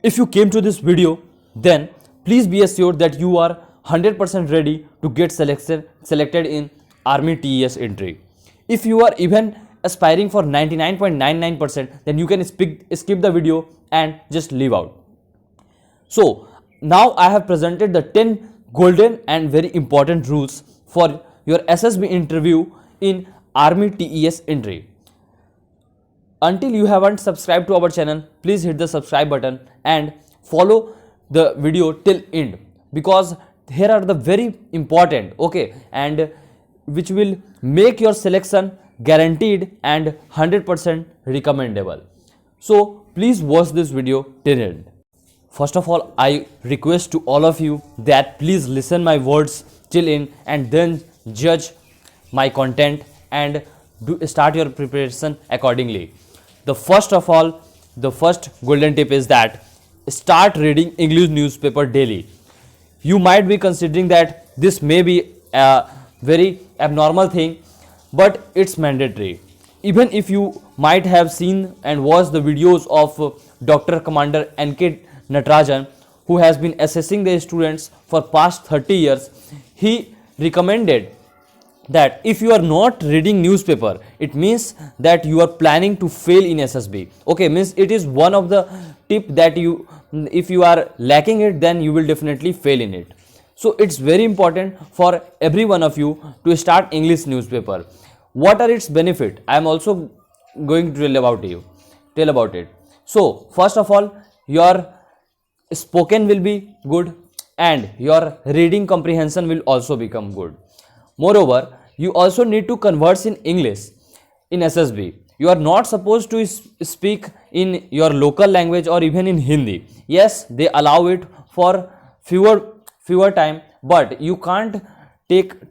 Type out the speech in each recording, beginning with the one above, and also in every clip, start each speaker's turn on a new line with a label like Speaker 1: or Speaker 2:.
Speaker 1: If you came to this video, then please be assured that you are 100% ready to get selected in Army TES entry. If you are even aspiring for 99.99%, then you can skip the video and just leave out. So now I have presented the 10 golden and very important rules for your SSB interview in Army TES entry. Until you haven't subscribed to our channel, please hit the subscribe button and follow the video till end, because here are the very important, okay, and which will make your selection guaranteed and 100% recommendable. So please watch this video till end. First of all, I request to all of you that please listen my words till in and then judge my content and start your preparation accordingly. The first golden tip is that start reading English newspaper daily. You might be considering that this may be a very abnormal thing, but it's mandatory. Even if you might have seen and watched the videos of Dr. Commander N.K. Natarajan, who has been assessing the students for past 30 years, he recommended that if you are not reading newspaper, it means that you are planning to fail in SSB. Okay, means it is one of the tip that if you are lacking it, then you will definitely fail in it. So it's very important for every one of you to start English newspaper. What are its benefit? I am also going to tell about it. So first of all, your spoken will be good and your reading comprehension will also become good. Moreover, you also need to converse in English in SSB. You are not supposed to speak in your local language or even in Hindi. Yes, they allow it for fewer time, but you can't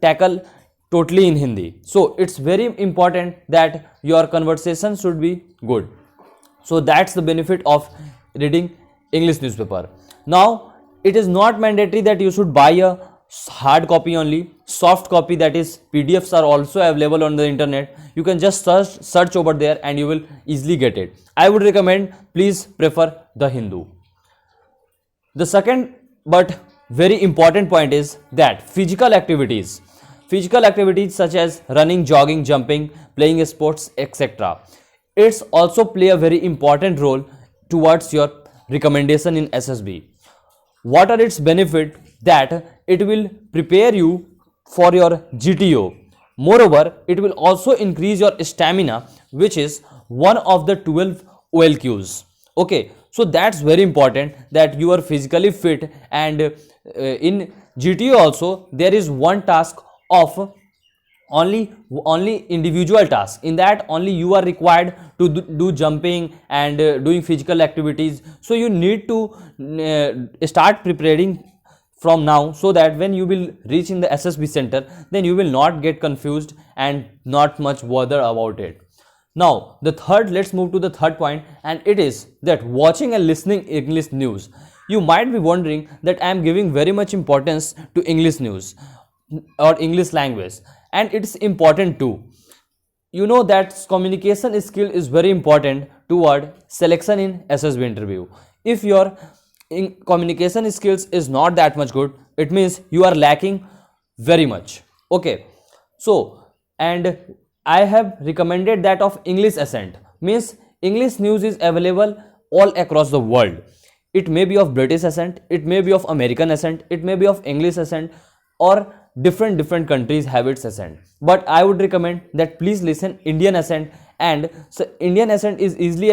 Speaker 1: tackle totally in Hindi. So it's very important that your conversation should be good. So that's the benefit of reading English newspaper. Now, it is not mandatory that you should buy a hard copy only. Soft copy, that is PDFs, are also available on the internet. You can just search over there and you will easily get it. I would recommend, please prefer the Hindu. The second but very important point is that physical activities such as running, jogging, jumping, playing sports, etc., it's also play a very important role towards your recommendation in SSB. What are its benefit? That it will prepare you for your GTO. Moreover, it will also increase your stamina, which is one of the 12 OLQs. Okay, so that's very important that you are physically fit, and in GTO also there is one task of only individual task. In that only you are required to do jumping and doing physical activities. So you need to start preparing from now, so that when you will reach in the SSB center, then you will not get confused and not much bother about it. Now let's move to the third point, and it is that watching and listening English news. You might be wondering that I am giving very much importance to English news or English language, and it's important too. You know that communication skill is very important toward selection in SSB interview. If your communication skills is not that much good, it means you are lacking very much. Okay, so and I have recommended that of English accent, means English news is available all across the world. It may be of British accent, it may be of American accent, it may be of English accent, or different countries have its accent. But I would recommend that please listen Indian accent, and so Indian accent is easily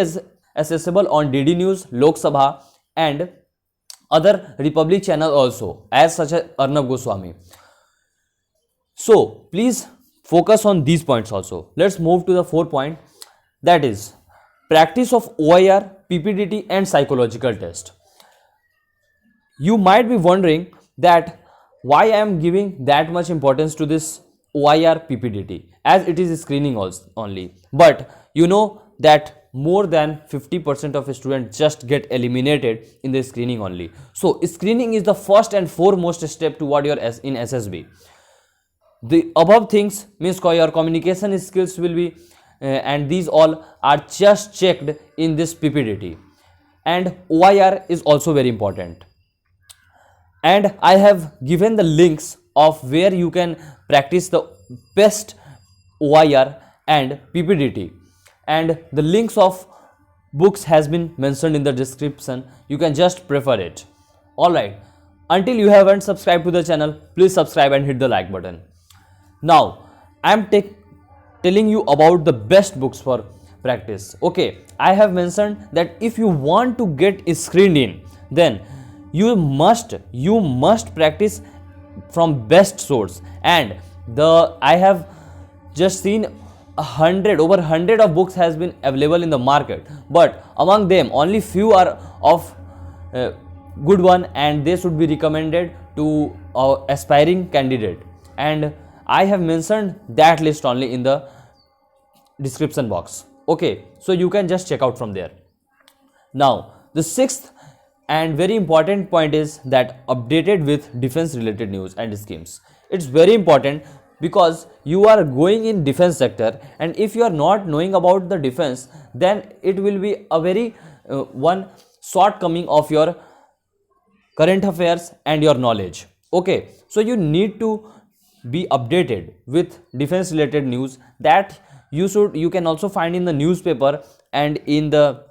Speaker 1: accessible on DD News, Lok Sabha, and other Republic channel also, as such as Arnab Goswami. So please focus on these points also. Let's move to the fourth point, that is practice of OIR, PPDT and psychological test. You might be wondering that why I am giving that much importance to this OIR, PPDT, as it is screening only. But you know that more than 50% of students just get eliminated in the screening only. So screening is the first and foremost step toward your in SSB. The above things means your communication skills will be and these all are just checked in this PPDT. and OIR is also very important. And I have given the links of where you can practice the best OIR and PPDT, and the links of books has been mentioned in the description. You can just prefer it. Alright, until you haven't subscribed to the channel, please subscribe and hit the like button. Now I am telling you about the best books for practice. Okay, I have mentioned that if you want to get screened in, then you must practice from best source. And I have just seen over 100 of books has been available in the market, but among them only few are of good one, and they should be recommended to aspiring candidate, and I have mentioned that list only in the description box. Okay, so you can just check out from there. Now the sixth and very important point is that updated with defense related news and schemes. It's very important because you are going in defense sector, and if you are not knowing about the defense, then it will be a very one shortcoming of your current affairs and your knowledge. Okay, so you need to be updated with defense related news that you can also find in the newspaper and in the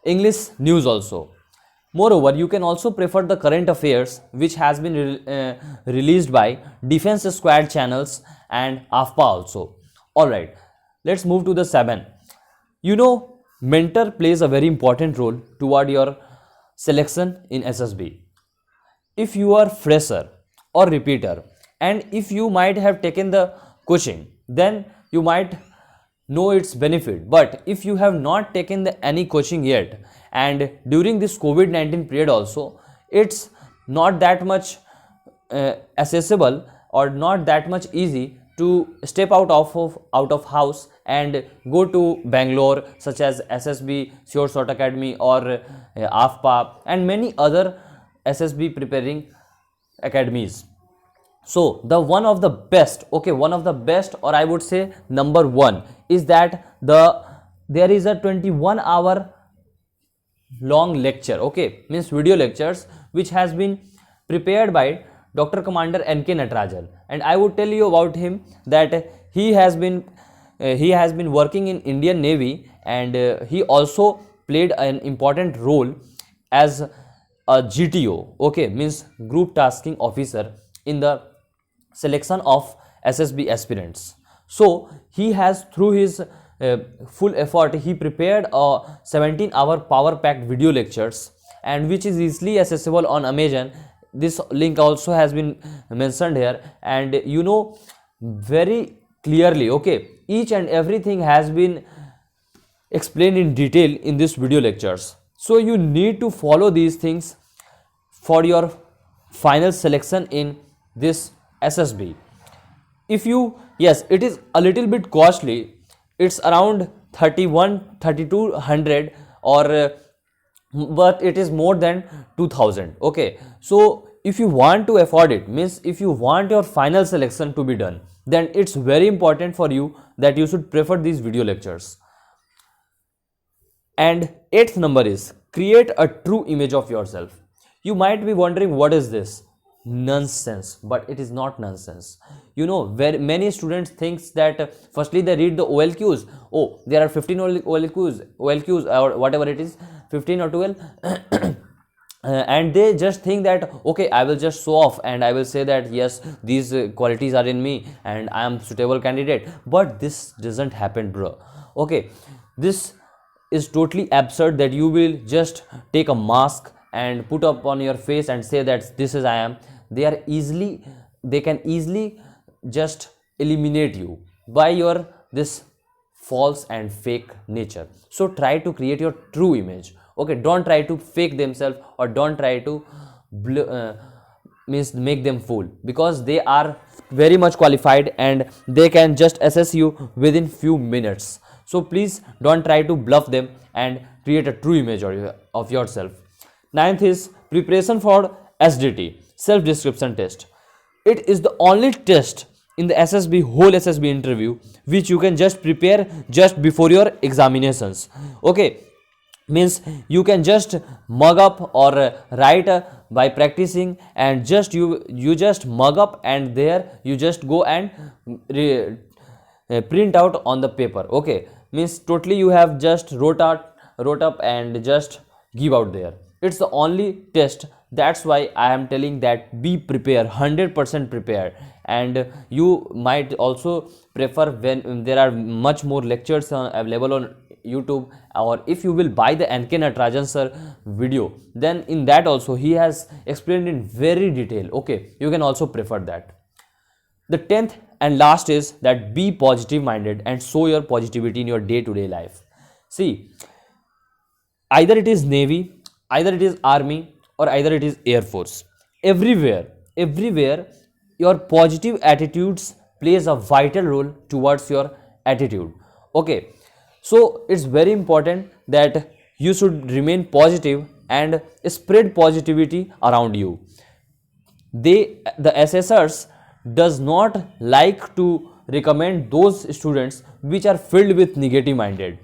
Speaker 1: English news also. Moreover, you can also prefer the current affairs which has been released by Defense Squad channels and AFPA also. Alright, let's move to the 7. You know, mentor plays a very important role toward your selection in SSB. If you are fresher or repeater, and if you might have taken the coaching, then you might know its benefit. But if you have not taken any coaching yet, and during this COVID-19 period also, it's not that much accessible or not that much easy to step out of house and go to Bangalore, such as SSB Sure Shot Academy or AFPA and many other SSB preparing academies. So the one of the best, or I would say number one, is that there is a 21-hour long lecture, okay, means video lectures, which has been prepared by Dr. Commander N.K. Natarajan, and I would tell you about him that he has been working in Indian Navy, and he also played an important role as a GTO, okay, means Group Tasking Officer, in the selection of SSB aspirants. So he has, through his full effort, he prepared a 17-hour power-packed video lectures, and which is easily accessible on Amazon. This link also has been mentioned here, and you know very clearly, okay, each and everything has been explained in detail in this video lectures. So you need to follow these things for your final selection in this SSB. If you, yes, it is a little bit costly, it's around 3200 or but it is more than 2000, okay. So if you want to afford it, means if you want your final selection to be done, then it's very important for you that you should prefer these video lectures. And 8th number is create a true image of yourself. You might be wondering, what is this? Nonsense. But it is not nonsense. You know, very many students thinks that firstly they read the OLQs. Oh, there are 15 OLQs or whatever it is, 15 or 12 and they just think that, okay, I will just show off and I will say that yes, these qualities are in me and I am suitable candidate. But this doesn't happen, bro. Okay, this is totally absurd that you will just take a mask and put up on your face and say that this is I am. They can easily just eliminate you by your this false and fake nature. So try to create your true image. Okay, don't try to fake themselves or don't try to make them fool, because they are very much qualified and they can just assess you within few minutes. So please don't try to bluff them and create a true image of yourself. 9th is preparation for SDT, self description test. It is the only test in the whole SSB interview which you can just prepare just before your examinations. Okay, means you can just mug up or write by practicing, and just you just mug up and there you just go and print out on the paper. Okay, means totally you have just wrote up and just give out there. It's the only test. That's why I am telling that be prepared, 100% prepared. And you might also prefer when there are much more lectures available on YouTube, or if you will buy the NK Natarajan sir video, then in that also he has explained in very detail. Okay, you can also prefer that. The 10th and last is that be positive minded and show your positivity in your day-to-day life. See, either it is Navy, either it is Army, or either it is Air Force, everywhere your positive attitudes plays a vital role towards your attitude. Okay, so it's very important that you should remain positive and spread positivity around you. The assessors does not like to recommend those students which are filled with negative minded.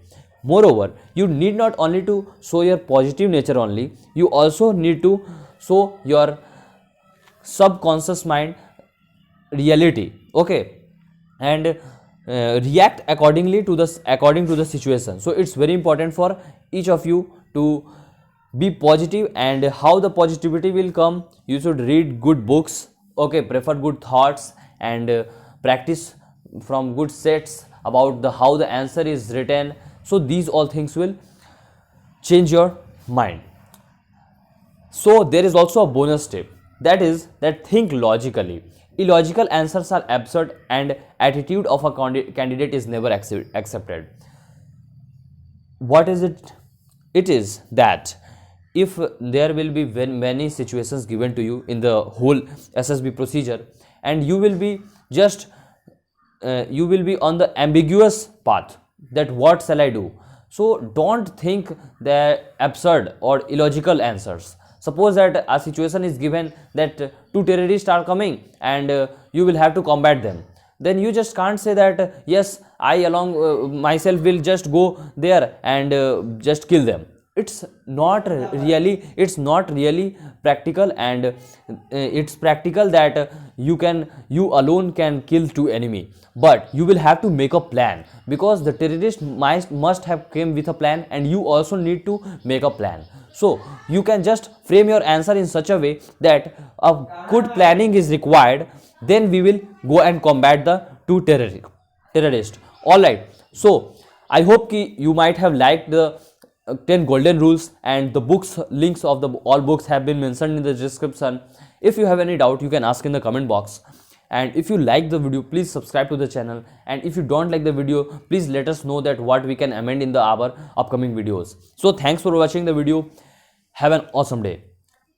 Speaker 1: Moreover, you need not only to show your positive nature only, you also need to show your subconscious mind reality. Okay, and react according to the situation. So it's very important for each of you to be positive. And how the positivity will come? You should read good books. Okay, prefer good thoughts, and practice from good sets about the how the answer is written. So these all things will change your mind. So there is also a bonus tip, that is that think logically. Illogical answers are absurd, and attitude of a candidate is never accepted. What is it? It is that if there will be many situations given to you in the whole SSB procedure, and you will be just you will be on the ambiguous path that what shall I do. So don't think the absurd or illogical answers. Suppose that a situation is given that two terrorists are coming, and you will have to combat them. Then you just can't say that yes, I along myself will just go there and just kill them. It's not really practical. And it's practical that you alone can kill two enemy, but you will have to make a plan, because the terrorist must have came with a plan, and you also need to make a plan. So you can just frame your answer in such a way that a good planning is required. Then we will go and combat the two terrorists. All right, so I hope you might have liked the 10 golden rules, and the books links of the all books have been mentioned in the description. If you have any doubt, you can ask in the comment box. And if you like the video, please subscribe to the channel. And if you don't like the video, please let us know that what we can amend in our upcoming videos. So thanks for watching the video. Have an awesome day.